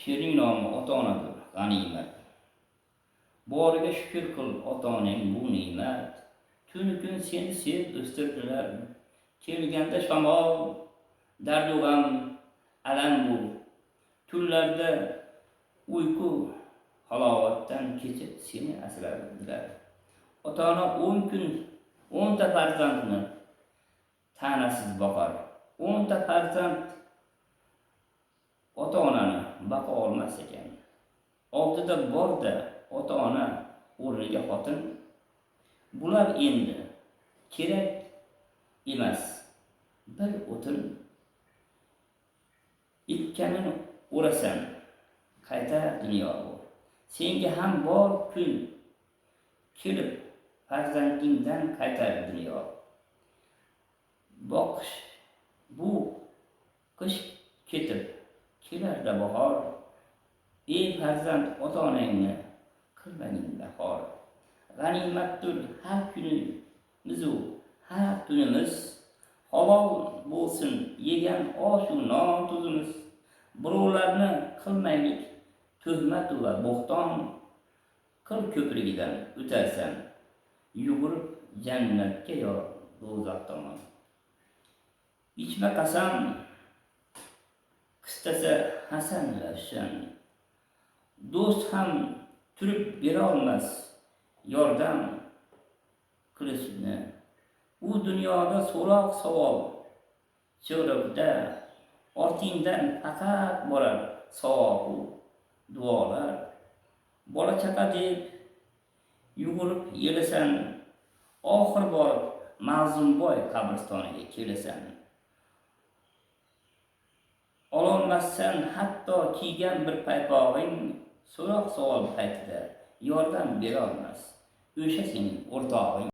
She'ring nomi ota-onadir, g'animat. Boriga shukr qil ota-onang bu ne'mat. Tun kun seni sevib o'stirdilar. Kelganda shamol, dardu g'am, alam bu. Tunlarda uyqu halovatdan kechib seni asradilar. Ota-ona 10 kun 10 ta farzandni ta'nasiz boqar. 10 ta farzand ota-onani baqa olmas ekan. Oldida borda ota-ona o'rniga xotin. Bular endi kerak emas. Bir o'tin ikkanini o'rasan, qaytar dunyo bu. Senga ham bor kun kelib farzandingdan qaytar dunyo. Boqish bu qish ketib kelarda bahor. Ey farzand ota-onangni qilmagin bahor. G'animatdir har kunimiz har tunimiz. Halol bo'lsin yegan osh u non tuzimiz. Birovlarni qilmaylik tuhmat va bo'xton. Qil ko'prigidan o'tarsan, yugurib jannatga yo do'zax tomon. Ichma qasam qistasa Hasan Ravshan. Do'st ham turib bera olmas yordam qilishni. U dunyoda so'roq savol so'roqda ortingdan faqat borar savob duolar. Bola chaqa deb yugurib yelasan, oxir borib Ma'zumboy qabristoniga kelasan. Ololmassan hatto kiygan bir paypog'ing, so'roq savol paytida yordam bera olmas o'sha sening o'rtog'ing.